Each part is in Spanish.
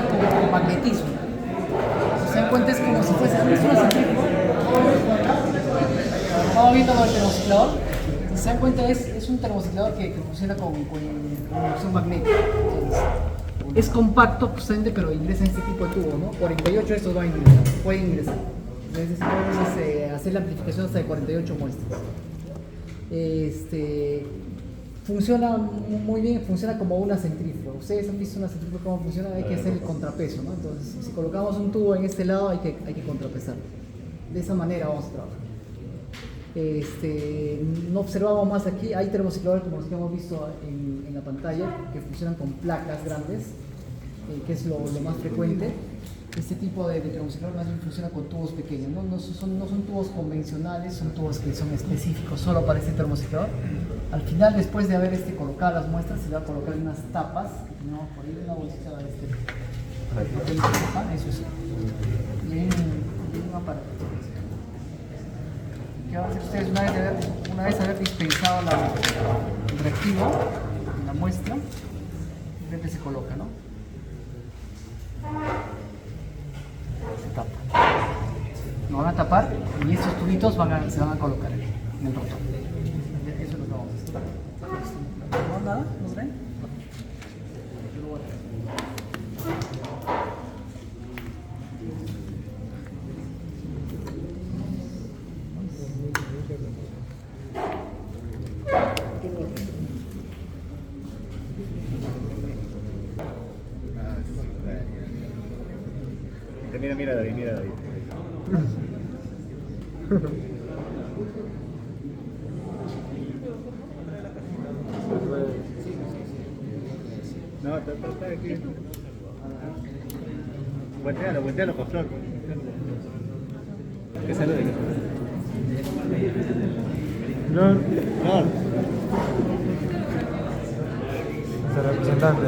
funciona con magnetismo. Si se dan cuenta es como si fuese una centrífuga. Vamos viendo con el termociclador. Si se dan cuenta es un termociclador que funciona con inducción magnética. Entonces, es compacto justamente, pero ingresa en este tipo de tubo, ¿no? 48 de estos van a ingresar, pueden ingresar. Entonces podemos hacer la amplificación hasta de 48 muestras. Funciona muy bien, funciona como una centrífuga. Ustedes han visto una centrífuga cómo funciona, hay que hacer el contrapeso, ¿no? Entonces, si colocamos un tubo en este lado, hay que contrapesarlo. De esa manera vamos a trabajar. No observamos más aquí, hay termocicladores como los que hemos visto en la pantalla, que funcionan con placas grandes, que es lo más frecuente. Este tipo de termociclador más bien funciona con tubos pequeños, no son tubos convencionales, son tubos que son específicos solo para este termociclador. Al final, después de haber colocado las muestras, se le va a colocar unas tapas, que tenemos por ahí, una bolsita de eso sí. Y hay un aparato. ¿Qué van a hacer ustedes una vez haber dispensado el reactivo en la muestra? De repente se coloca, ¿no? Se tapa. Lo van a tapar y estos tubitos se van a colocar en el rotor. Eso es lo que vamos a hacer. ¿No nada? ¿Nos ven? Mira David, mira David. No, está aquí. Voltealo con flor. ¿Qué saluda? No. Es el representante.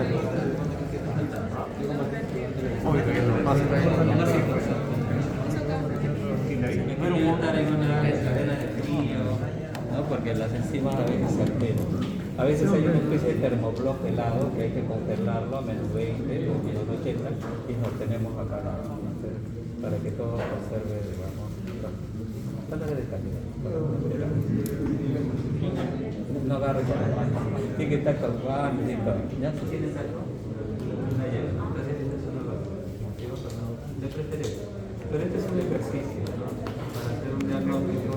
Primero montar en una cadena de frío, ¿no? Porque las enzimas a veces se alteran. A veces hay una especie de termobloc helado que hay que congelarlo a menos 20 o menos 80 y lo tenemos acá para que todo conserve, digamos, estándares de calidad. No agarre con la mano. Tiene que estar con guantes y todo. ¿Ya se tienes algo? De preferencia. Pero este es un ejercicio, ¿no? Para hacer un diagnóstico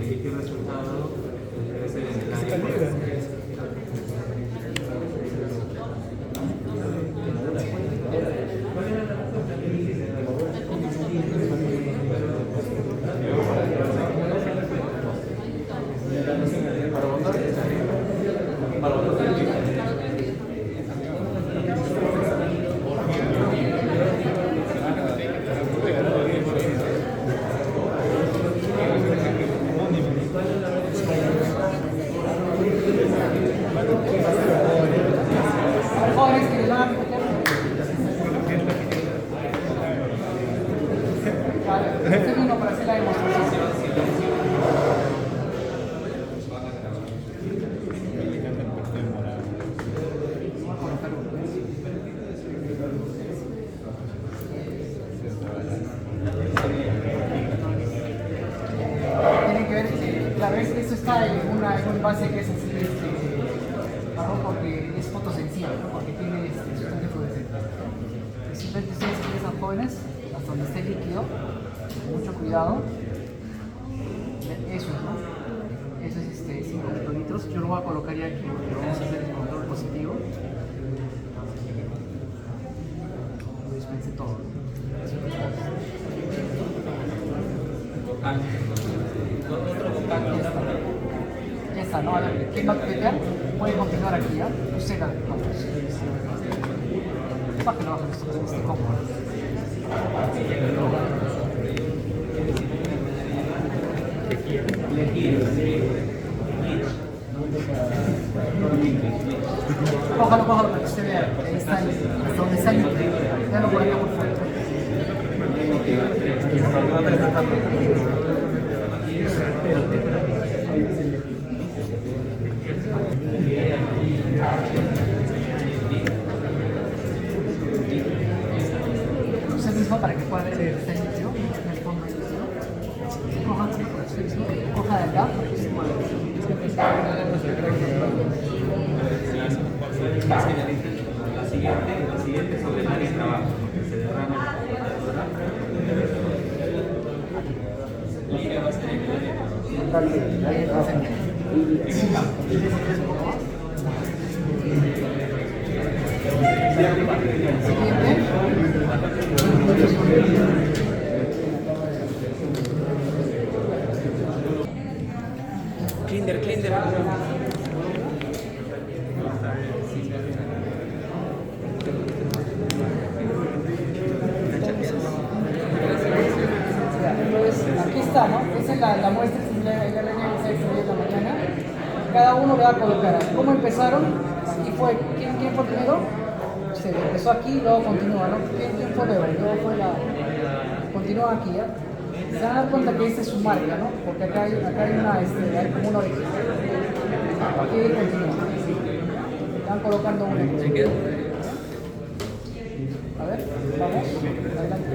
y qué resultado debe ser en el año. Base que es así, marrón porque es fotosensible, ¿no? Porque tiene sustancia fluorescente. Simplemente ustedes empiezan jóvenes, hasta donde esté líquido, mucho cuidado. Eso es, ¿no? Eso es 5 microlitros. Yo lo voy a colocar ya aquí porque vamos a hacer el control positivo. Lo dispense todo. Ya está, ¿no? A ver, ¿quién va a pegar? Puede continuar aquí, ¿ya? Usted la vamos. Bájalo, bájalo, esté cómodo. Cójalo para que usted vea. Ahí está, hasta donde sale. Véalo por acá, por favor. ¿no? Para que pueda ver el diseño, en el fondo del diseño. Coja de acá para que se mueva. La siguiente sobre el área de trabajo, porque se derrama la computadora. Línea va a ser en el área de trabajo. En el campo. Kinder. Entonces, aquí está, ¿no? Esa es la muestra, esta es la reunión que se extraído en la mañana. Cada uno le va a colocar cómo empezaron y fue, ¿quién fue primero? Se empezó aquí y luego continúa, ¿no? ¿Quién fue luego? Luego fue continúa aquí, ¿ya? Se van a dar cuenta que esta es su marca, ¿no? Porque acá hay hay como una oreja. Aquí continúa. Están colocando una. A ver, vamos, adelante.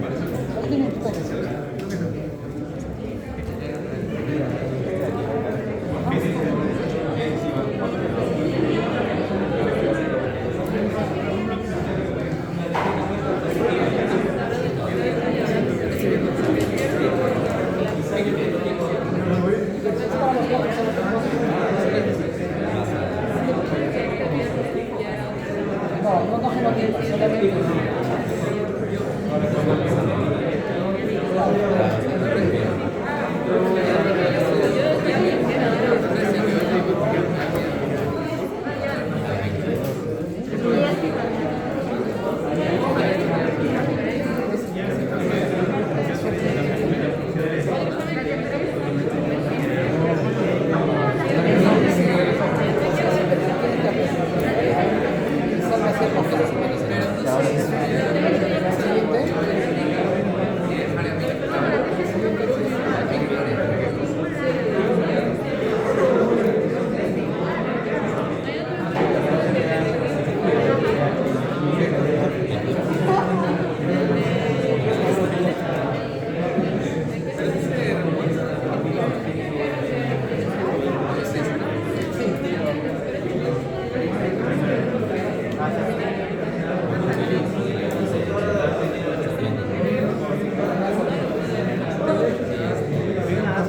Ahí tienen tu pedazo. No genotipas, solamente.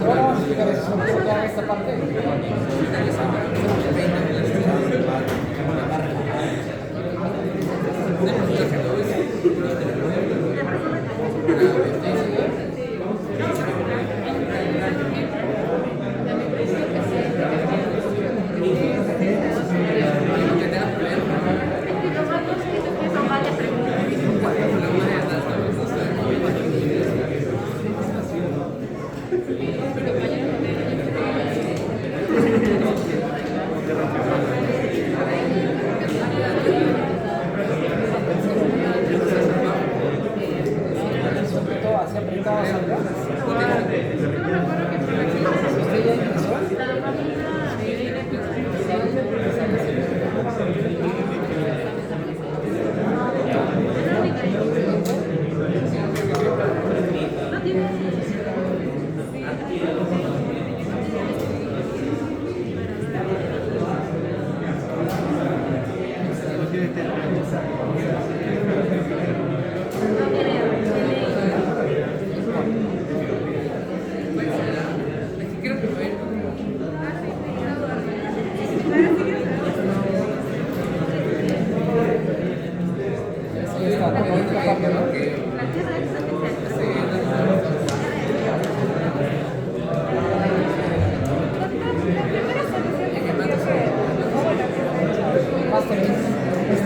Ahora vamos a explicar eso, toda esta parte. Así apretado hacia acá. ¿Usted ya empezó?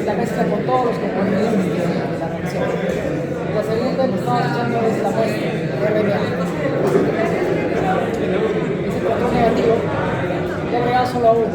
La mezcla con todos los componentes de la reacción. La segunda que estamos echando es la muestra de RNA. Es el patrón negativo y agregado solo a uno.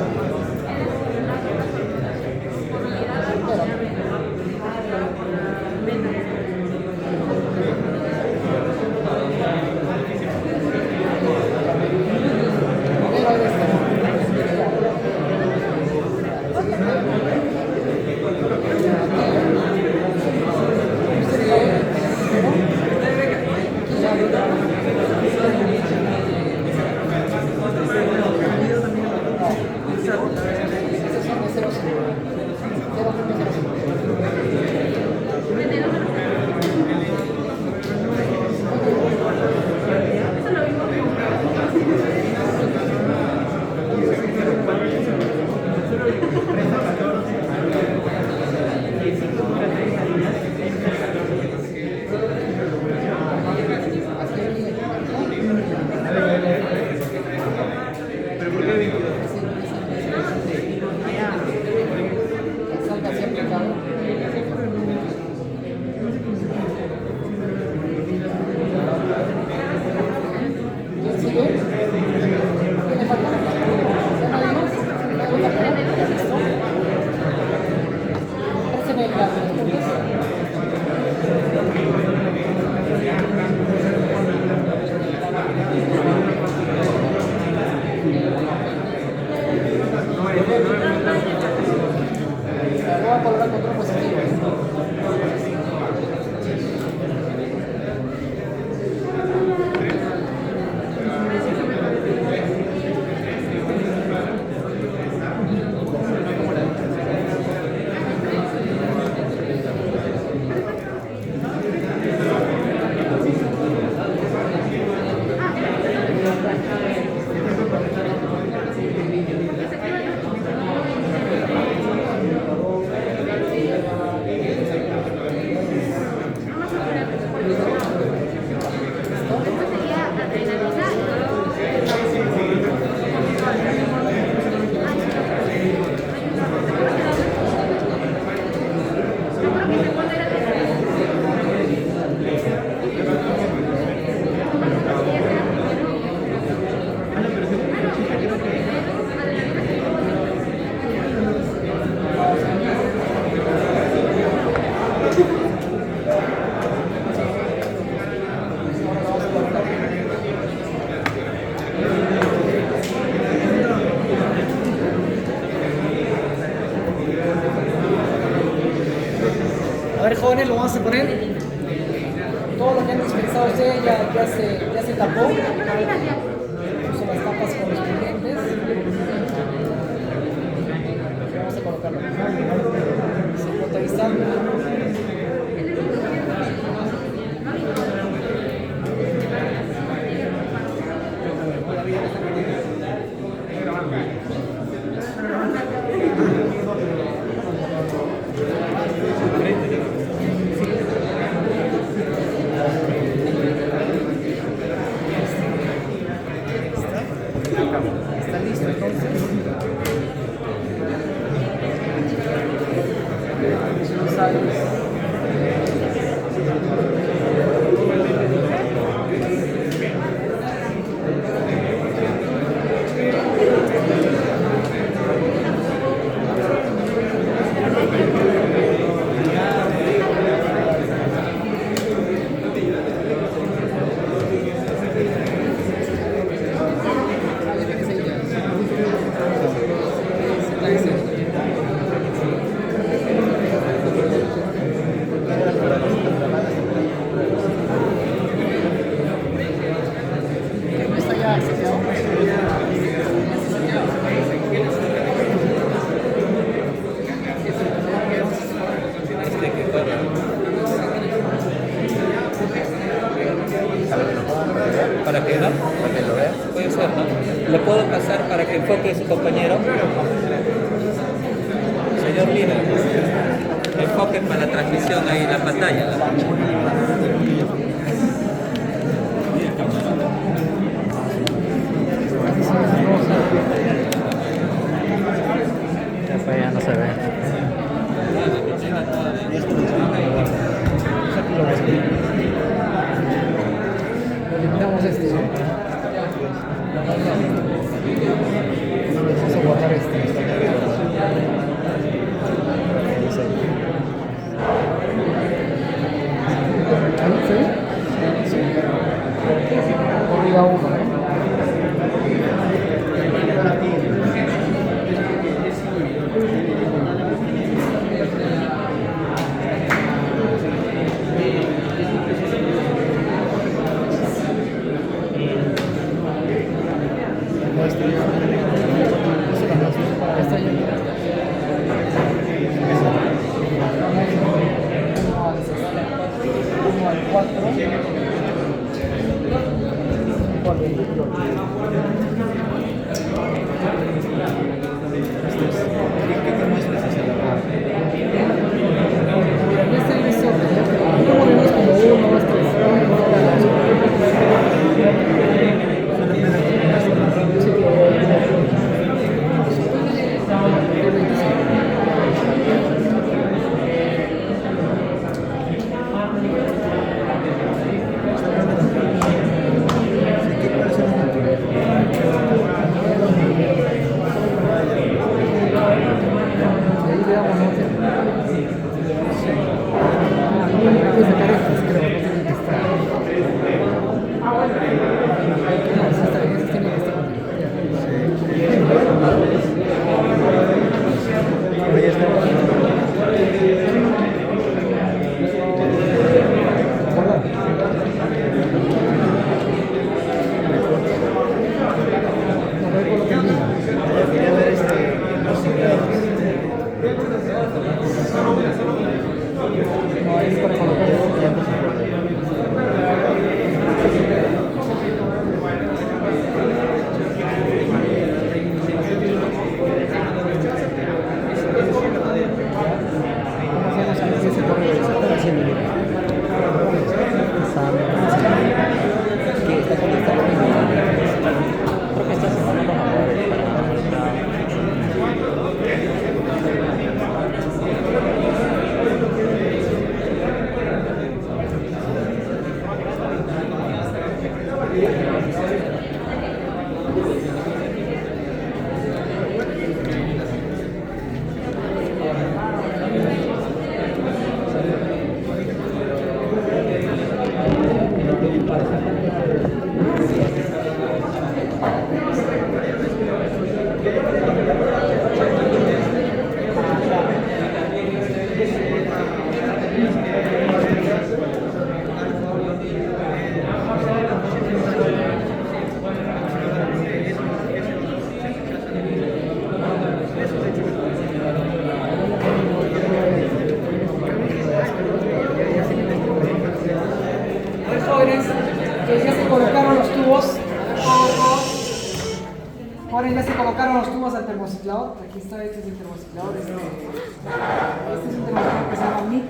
pone las puntas. Voy a colocar control positivo. A ver, jóvenes, lo vamos a poner. Todo lo que han dispensado ustedes ya se tapó. Puso las tapas correspondientes. Vamos a colocarlo. Se potabilizando. Está listo entonces. No sabes. ¿Para qué no? Para que lo vea. Puede ser, ¿no? ¿Lo puedo pasar para que enfoque su compañero? Señor Lina, enfoque para la transmisión ahí en la pantalla. Ya no se ve. Eliminamos este. Vamos a guardar este. ¿Ahí se ve? Sí. Arriba uno, ¿no? Bueno, ya se colocaron los tubos al termociclador. Aquí está, este es el termociclador. Este es un termociclador que se llama MIG.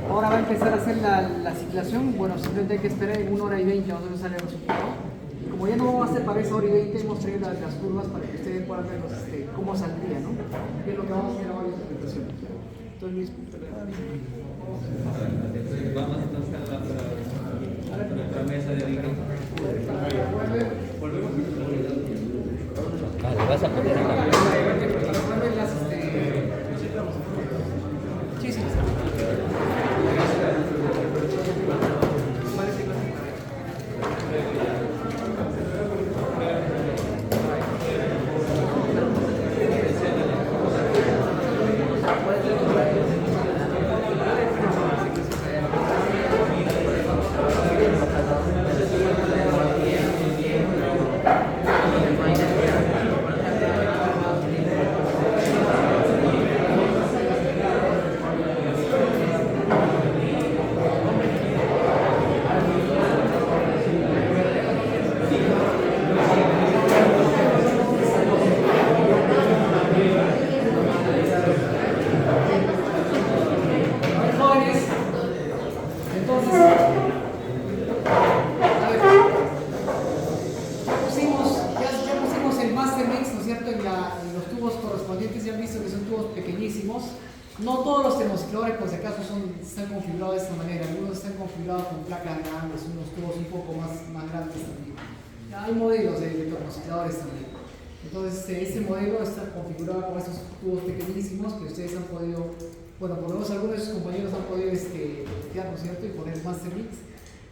Ahora va a empezar a hacer la ciclación. Bueno, simplemente hay que esperar en 1 hora y 20 a donde sale el resultado. Y como ya no vamos a hacer para esa hora y 20, hemos traído las curvas para que ustedes puedan ver cómo saldría, ¿no? Que es lo que vamos a hacer ahora en la presentación. Entonces, Vamos entonces a nuestra mesa de origen. Vale, vas a poner acá. Sí, sí. No todos los termocicladores, por si acaso, están configurados de esta manera. Algunos están configurados con placas grandes, unos tubos un poco más grandes también. Hay modelos de termocicladores también. Entonces, este modelo está configurado con estos tubos pequeñísimos que ustedes han podido, bueno, por lo menos algunos de sus compañeros han podido copiar, ¿no es cierto?, y poner Master Mix.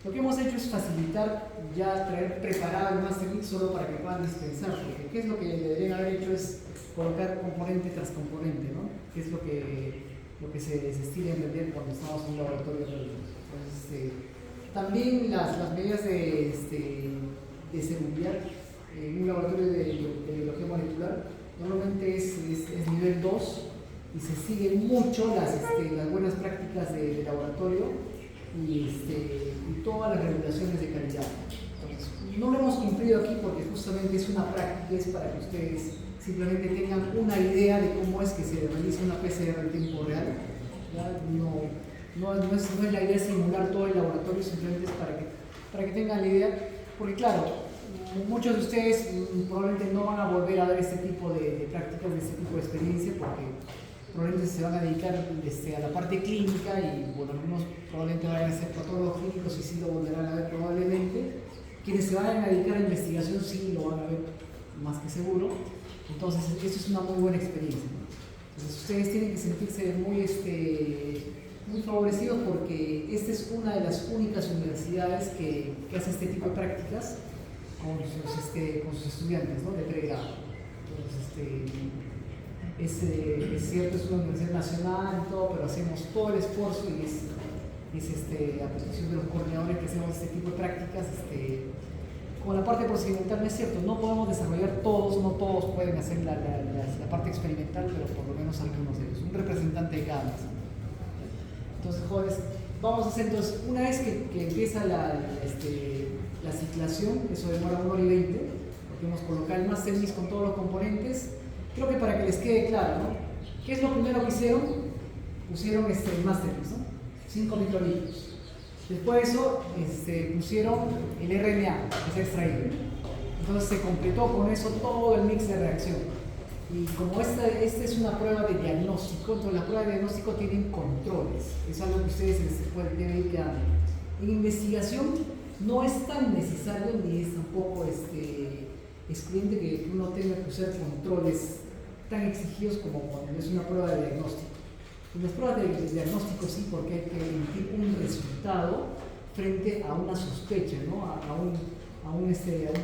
Lo que hemos hecho es facilitar ya traer preparado el Master Mix solo para que puedan dispensar, porque ¿qué es lo que deberían haber hecho? Es colocar componente tras componente, ¿no? Que es lo que se estila en realidad cuando estamos en un laboratorio. Entonces, también las medidas de seguridad en un laboratorio de biología molecular normalmente es nivel 2 y se siguen mucho las buenas prácticas de laboratorio y todas las regulaciones de calidad. Entonces, no lo hemos cumplido aquí porque justamente es una práctica, es para que ustedes simplemente tengan una idea de cómo es que se realiza una PCR en tiempo real. No es la idea simular todo el laboratorio, simplemente es para que tengan la idea, porque claro, muchos de ustedes probablemente no van a volver a ver este tipo de prácticas, de este tipo de experiencia, porque probablemente se van a dedicar a la parte clínica y bueno, algunos probablemente vayan a ser patólogos clínicos y sí lo volverán a ver probablemente. Quienes se vayan a dedicar a investigación sí lo van a ver más que seguro. Entonces, eso es una muy buena experiencia, ¿no? Entonces, ustedes tienen que sentirse muy favorecidos porque esta es una de las únicas universidades que hace este tipo de prácticas con sus estudiantes, ¿no?, de pregrado. Entonces, es cierto, es una universidad nacional y todo, pero hacemos todo el esfuerzo y es a petición de los coordinadores que hacemos este tipo de prácticas. Con la parte procedimental no es cierto, no podemos desarrollar todos, no todos pueden hacer la parte experimental, pero por lo menos algunos de ellos, un representante de cada mesa. Entonces, jóvenes, vamos a hacer entonces, una vez que empieza la ciclación, eso demora 1 hora y 20, porque hemos colocado el Master Mix con todos los componentes. Creo que para que les quede claro, ¿no? ¿Qué es lo primero que hicieron? Pusieron el Master Mix, ¿no? 5 microlitros. Después de eso, pusieron el RNA, que se ha extraído. Entonces se completó con eso todo el mix de reacción. Y como esta es una prueba de diagnóstico, entonces las pruebas de diagnóstico tienen controles. Es algo que ustedes deben ir quedando. En investigación no es tan necesario ni es tampoco excluyente que uno tenga que usar controles tan exigidos como cuando es una prueba de diagnóstico. En las pruebas de diagnóstico sí, porque hay que emitir un resultado frente a una sospecha, ¿no? a un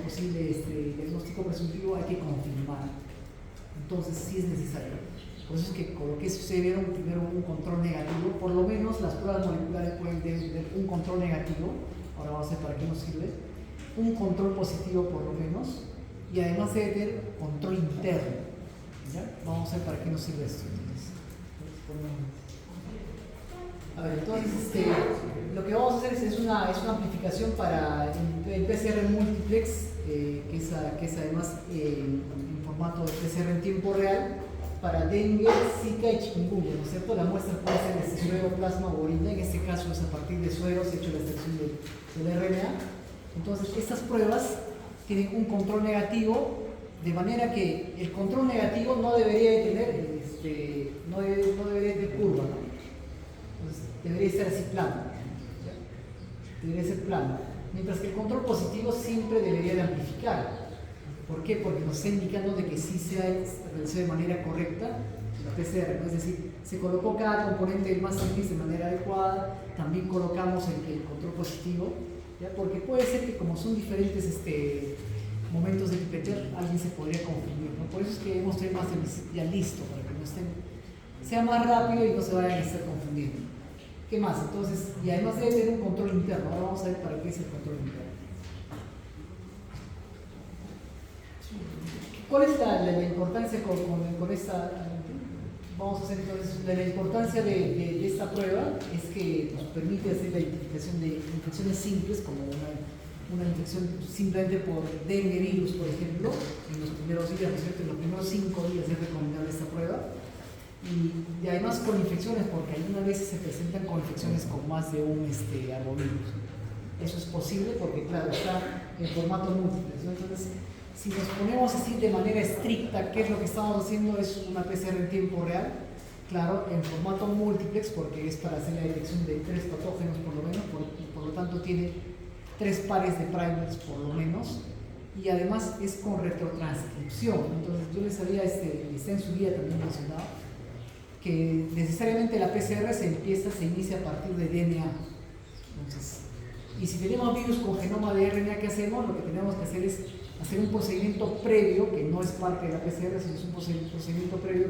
posible diagnóstico presuntivo hay que confirmar. Entonces sí es necesario. Por eso es que coloqué, si ustedes vieron primero un control negativo, por lo menos las pruebas moleculares pueden tener un control negativo. Ahora vamos a ver para qué nos sirve. Un control positivo por lo menos, y además debe tener control interno. ¿Ya? Vamos a ver para qué nos sirve esto. A ver, entonces lo que vamos a hacer es una amplificación para el PCR multiplex, que es además formato de PCR en tiempo real para dengue, zika y chikungunya, ¿no es cierto? La muestra puede ser de suero, plasma o orina, en este caso es a partir de sueros hecho la extracción del RNA. Entonces, estas pruebas tienen un control negativo, de manera que el control negativo no debería de tener, no debería de curva, ¿no? Entonces, debería ser así plano, ¿ya? Debería ser plano, mientras que el control positivo siempre debería de amplificar. ¿Por qué? Porque nos está indicando de que sí se ha realizado de manera correcta la PCR, ¿no? Es decir, se colocó cada componente del mastitis de manera adecuada, también colocamos el control positivo, ¿ya? Porque puede ser que como son diferentes momentos de pipetear, alguien se podría confundir, ¿no? Por eso es que hemos traído más ya listo, para que no sea más rápido y no se vayan a estar confundiendo. ¿Qué más? Entonces, y además debe tener un control interno. Ahora vamos a ver para qué es el control interno. ¿Cuál es la importancia con esta? Vamos a hacer entonces, la importancia de esta prueba es que nos permite hacer la identificación de infecciones simples, como una infección simplemente por dengue virus, por ejemplo, en los primeros días, ¿no es cierto? En los primeros 5 días es recomendable esta prueba. Y además con infecciones, porque algunas veces se presentan con infecciones con más de un arbovirus. Eso es posible porque, claro, está en formato múltiple, ¿no? Entonces, si nos ponemos así de manera estricta, ¿qué es lo que estamos haciendo? Es una PCR en tiempo real, claro, en formato múltiplex, porque es para hacer la detección de 3 patógenos por lo menos, por lo tanto tiene 3 pares de primers por lo menos, y además es con retrotranscripción. Entonces yo les había, está en su guía también mencionado, que necesariamente la PCR se inicia a partir de DNA. Entonces, y si tenemos virus con genoma de RNA, ¿qué hacemos? Lo que tenemos que hacer es hacer un procedimiento previo, que no es parte de la PCR, sino es un procedimiento previo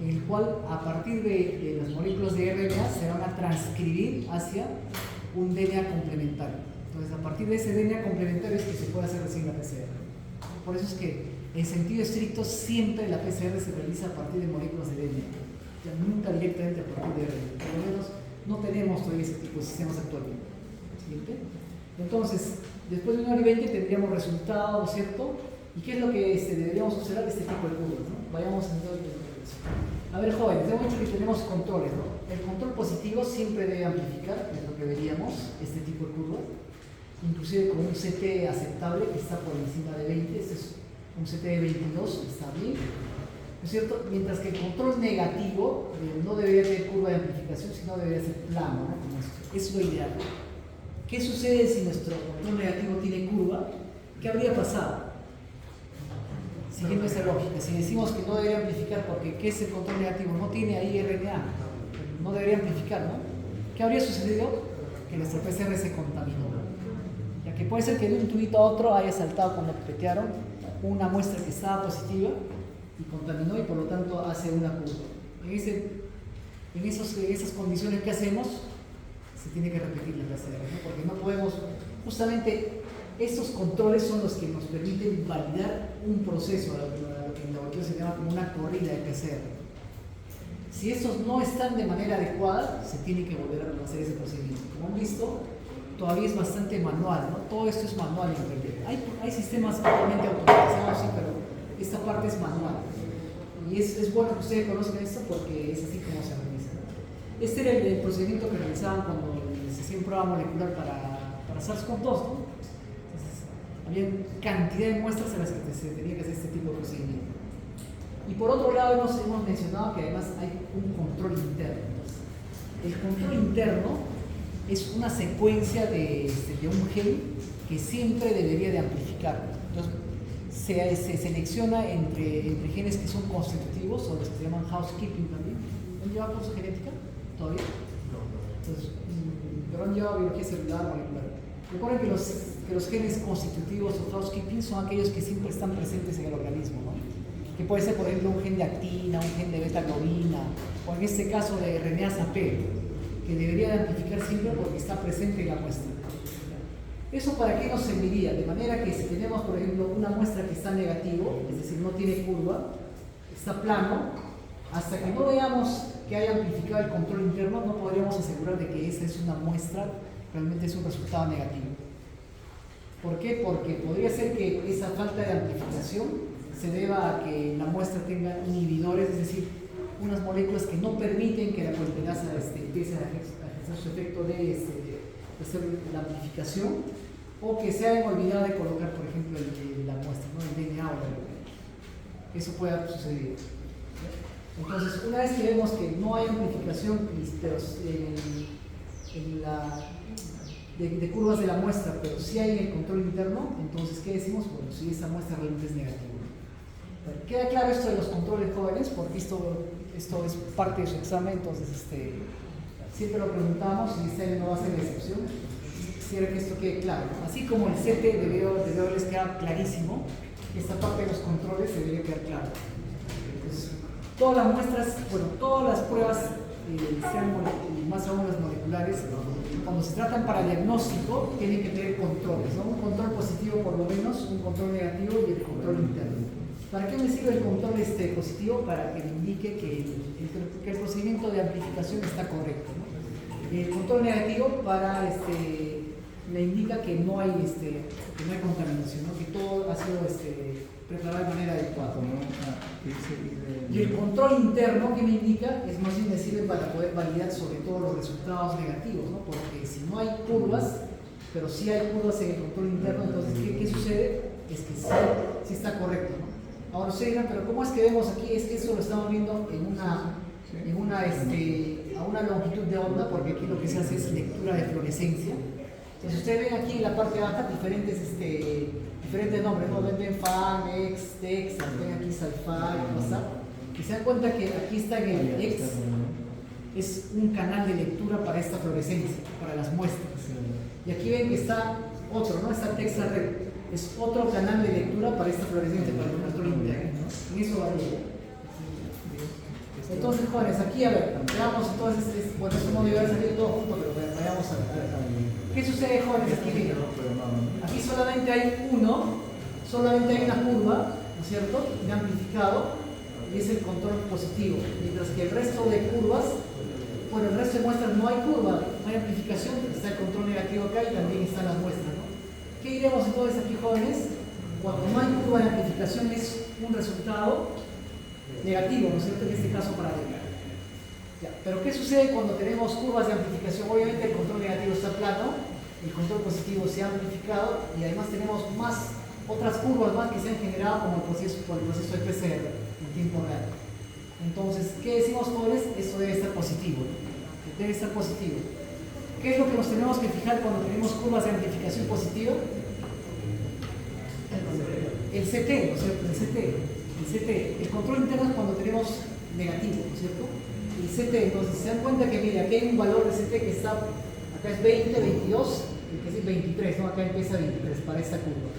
en el cual a partir de las moléculas de RNA se van a transcribir hacia un DNA complementario. Entonces, a partir de ese DNA complementario es que se puede hacer recién la PCR. Por eso es que, en sentido estricto, siempre la PCR se realiza a partir de moléculas de DNA, ya nunca directamente a partir de RNA. Por lo menos no tenemos todavía ese tipo de sistemas actualmente. ¿Siguiente? Entonces, después de 1 hora y 20 tendríamos resultados, ¿cierto? ¿Y qué es lo que deberíamos observar de este tipo de curvas, ¿no? Vayamos entonces. A ver, jóvenes, hemos dicho que tenemos controles, ¿no? El control positivo siempre debe amplificar, que es lo que veríamos, este tipo de curva, inclusive con un CT aceptable que está por encima de 20, este es un CT de 22, está bien, ¿no es cierto? Mientras que el control negativo no debería tener curva de amplificación, sino debería ser plano, ¿no? Como esto. Es lo ideal. ¿Qué sucede si nuestro control negativo tiene curva? ¿Qué habría pasado? Siguiendo esa lógica, si decimos que no debería amplificar porque ¿qué es el control negativo? No tiene ahí RNA, no debería amplificar, ¿no? ¿Qué habría sucedido? Que nuestro PCR se contaminó. Ya que puede ser que de un tubito a otro haya saltado cuando pipetearon una muestra que estaba positiva y contaminó y por lo tanto hace una curva. En esas condiciones que hacemos, se tiene que repetir la PCR, ¿no? Porque no podemos, justamente estos controles son los que nos permiten validar un proceso, lo que en laboratorio se llama como una corrida de PCR. Si estos no están de manera adecuada, se tiene que volver a hacer ese procedimiento. Como han visto, todavía es bastante manual, ¿no? Todo esto es manual en realidad. Hay sistemas totalmente automatizados, sí, pero esta parte es manual. Y es bueno que ustedes conozcan esto porque es así como se realiza, ¿no? Este era el procedimiento que realizaban cuando se hacía una prueba molecular para SARS-CoV-2, ¿no? Había cantidad de muestras en las que se tenía que hacer este tipo de procedimiento. Y por otro lado hemos mencionado que además hay un control interno. Entonces, el control interno es una secuencia de un gen que siempre debería de amplificar. Entonces, se selecciona entre genes que son constitutivos o los que se llaman housekeeping también. ¿Han llevado curso de genética? ¿Todavía? Entonces, pero han llevado biología celular molecular. Recuerden que los genes constitutivos o housekeeping son aquellos que siempre están presentes en el organismo, ¿no? Que puede ser, por ejemplo, un gen de actina, un gen de beta-globina, o en este caso de RNA P, que debería de amplificar siempre porque está presente en la muestra. ¿Eso para qué nos serviría? De manera que si tenemos, por ejemplo, una muestra que está negativo, es decir, no tiene curva, está plano, hasta que no veamos que haya amplificado el control interno, no podríamos asegurar de que esa es una muestra, realmente es un resultado negativo. ¿Por qué? Porque podría ser que esa falta de amplificación se deba a que la muestra tenga inhibidores, es decir, unas moléculas que no permiten que la polimerasa empiece a ejercer su efecto de hacer la amplificación, o que se hayan olvidado de colocar, por ejemplo, la muestra, ¿no? El DNA o la. Eso puede suceder. Entonces, una vez que vemos que no hay amplificación de curvas de la muestra, pero sí hay el control interno, entonces, ¿qué decimos? Bueno, si esa muestra realmente es negativa. Queda claro esto de los controles jóvenes, porque esto es parte de su examen, entonces siempre lo preguntamos y este año no va a ser la excepción. Quisiera que esto quede claro. Así como el CT debió les quedar clarísimo, esta parte de los controles debería quedar claro. Entonces, todas las muestras, bueno, todas las pruebas, sean más aún las moleculares, cuando se tratan para diagnóstico, tienen que tener controles, ¿no? Un control positivo por lo menos, un control negativo y el control interno. ¿Para qué me sirve el control positivo? Para que me indique que el procedimiento de amplificación está correcto, ¿no? El control negativo me indica que no hay contaminación, ¿no? Que todo ha sido preparado de manera adecuada. Y el control interno que me indica es más bien me sirve para poder validar sobre todo los resultados negativos, ¿no? Porque si no hay curvas, pero sí hay curvas en el control interno, entonces ¿qué sucede? Es que sí está correcto, ¿no? Ahora ustedes dirán, pero ¿cómo es que vemos aquí? Es que eso lo estamos viendo a una longitud de onda, porque aquí lo que se hace es lectura de fluorescencia. Entonces ustedes ven aquí en la parte baja diferentes nombres, ¿no? Ven FAN, X, TEX, ven aquí Salfar, WhatsApp, y se dan cuenta que aquí está en el X, es un canal de lectura para esta fluorescencia, para las muestras. Y aquí ven que está otro, ¿no? Está TEX red, es otro canal de lectura para esta fluorescencia, para el control interno, ¿no? En eso varía. Entonces, jóvenes, aquí a ver, veamos entonces, bueno, eso no debe haber salido todo junto, pero vayamos a ver. ¿Qué sucede, jóvenes? Aquí miren, aquí solamente hay una curva, ¿no es cierto?, de amplificado, y es el control positivo, mientras que el resto de curvas, bueno, el resto de muestras no hay curva, no hay amplificación, está el control negativo acá y también están las muestras, ¿no? ¿Qué diremos entonces aquí, jóvenes? Cuando no hay curva de amplificación es un resultado negativo, ¿no es cierto? En este caso para D. Pero ¿qué sucede cuando tenemos curvas de amplificación? Obviamente el control negativo está plano, el control positivo se ha amplificado y además tenemos otras curvas más que se han generado como por el proceso de PCR en tiempo real. Entonces, ¿qué decimos, jóvenes? Eso debe estar positivo, ¿no? Debe estar positivo. ¿Qué es lo que nos tenemos que fijar cuando tenemos curvas de amplificación positiva? El CT, ¿no es cierto? El control interno es cuando tenemos negativo, ¿no es cierto? El CT, entonces se dan cuenta que, mire, aquí hay un valor de CT que está, acá es 20, 22, que es 23, ¿no? Acá empieza 23 para esta curva.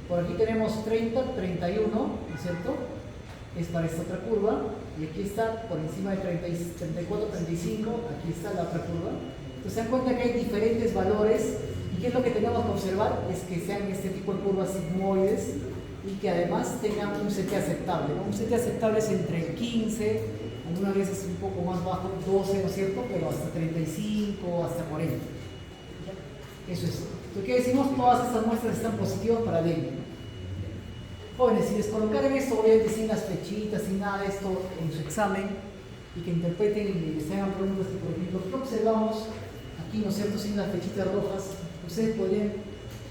Por aquí tenemos 30, 31, ¿no es cierto? Es para esta otra curva, y aquí está por encima de 34, 35, aquí está la otra curva. Entonces se dan cuenta que hay diferentes valores, y ¿qué es lo que tenemos que observar? Es que sean este tipo de curvas sigmoides, y que además tengan un CT aceptable, ¿no? Un CT aceptable es entre 15, algunas veces un poco más bajo, 12, ¿no es cierto? Pero hasta 35, hasta 40. Eso es. Entonces, ¿qué decimos? Todas estas muestras están positivas para dengue. Jóvenes, si les colocaran esto, obviamente sin las flechitas, sin nada de esto en su examen, y que interpreten y les hagan preguntas que, por ejemplo, ¿qué observamos aquí, ¿no es cierto? Sin las flechitas rojas, ustedes podrían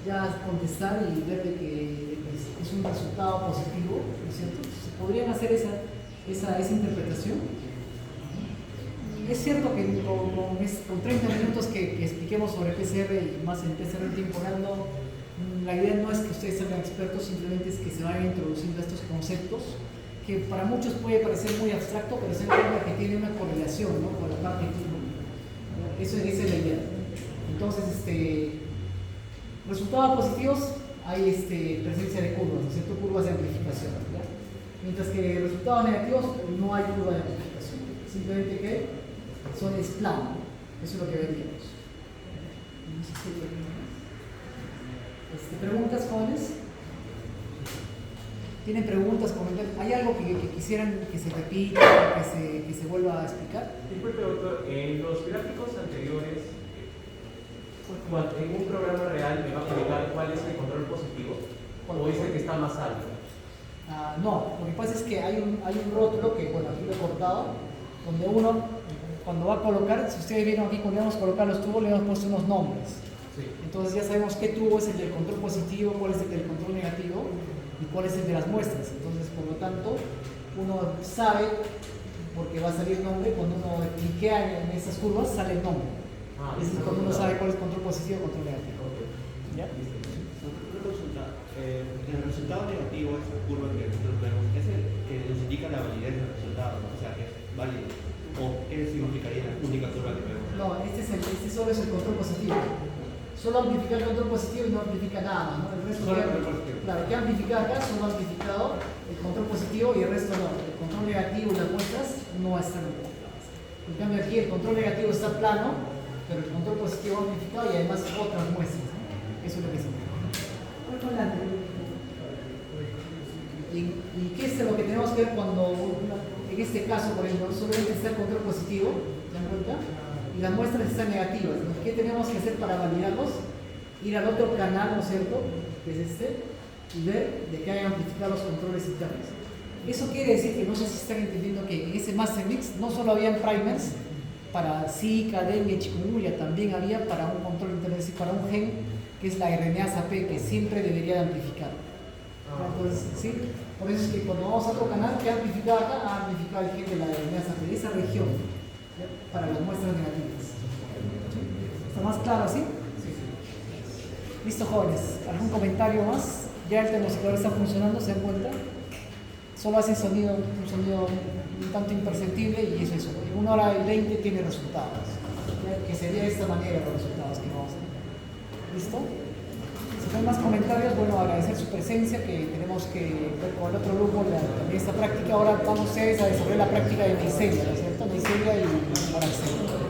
ya contestar y ver de que es un resultado positivo, ¿no es cierto? ¿Podrían hacer esa interpretación? Es cierto que con 30 minutos que expliquemos sobre PCR y más en PCR en tiempo real, la idea no es que ustedes sean expertos, simplemente es que se vayan introduciendo estos conceptos que para muchos puede parecer muy abstracto, pero se dan cuenta que tiene una correlación, ¿no?, con la parte clínica. Esa es la idea. Entonces, resultados positivos, hay presencia de curvas, ¿no es cierto? Curvas de amplificación, ¿verdad? Mientras que resultados negativos no hay curva de amplificación, simplemente que es plano. Eso es lo que veríamos. No sé si hay preguntas, jóvenes. ¿Tienen preguntas, comentarios? ¿Hay algo que quisieran que se repita, que se vuelva a explicar? Disculpe, doctor, en los gráficos anteriores, en un programa real me va a explicar cuál es el control positivo o es el que está más alto. No, lo que pasa es que hay un rótulo que, bueno, aquí lo he cortado, donde uno, cuando va a colocar, si ustedes vieron aquí cuando íbamos a colocar los tubos, le hemos puesto unos nombres. Entonces ya sabemos qué tubo es el del control positivo, cuál es el del control negativo y cuál es el de las muestras. Entonces, por lo tanto, uno sabe, porque va a salir el nombre, cuando uno cliquea en esas curvas, sale el nombre. Es cuando uno sabe cuál es control positivo y control negativo. ¿Ya? Una consulta. El resultado negativo, esa curva que nosotros vemos, es el que nos indica la validez del resultado, ¿no? O sea, que es válido. ¿O qué significaría la única curva que vemos? No, este solo es el control positivo. Solo amplifica el control positivo y no amplifica nada más, ¿no? El resto Solo el ya, control positivo. claro, que amplifica acá, solo ha amplificado el control positivo y el resto no. El control negativo y las muestras no están amplificadas. En cambio aquí el control negativo está plano, pero el control positivo amplificado y además otras muestras, ¿no? Eso es lo que significa. ¿Y qué es lo que tenemos que ver cuando, en este caso, por ejemplo, solamente está el control positivo, ¿se dan cuenta? Y las muestras están negativas, ¿no? ¿Qué tenemos que hacer para validarlos? Ir al otro canal, ¿no es cierto?, que es este, y ver de que hayan amplificado los controles internos. Eso quiere decir que no sé si están entendiendo que en ese Master Mix no solo habían primers para Zika, dengue, chikungunya, también había para un control interno, es decir, para un gen que es la RNasa P, que siempre debería de amplificar. Entonces, ¿sí? Por eso es que cuando vamos a otro canal que ha amplificado acá, ha amplificado el gen de la RNasa P, de esa región, ¿ya? Para las muestras negativas. ¿Está más claro así? Listo, jóvenes. ¿Algún comentario más? Ya el termosifrador está funcionando, ¿se dan cuenta? Solo hace un sonido un tanto imperceptible y eso. En 1 hora y 20 tiene resultados. ¿Ya? Que sería de esta manera los resultados que vamos a tener. ¿Listo? Si no hay más comentarios, bueno, agradecer su presencia, que tenemos que ver con el otro grupo también esta práctica. Ahora vamos ustedes a desarrollar la práctica de micelia, ¿no es cierto? Micelia y moraxella.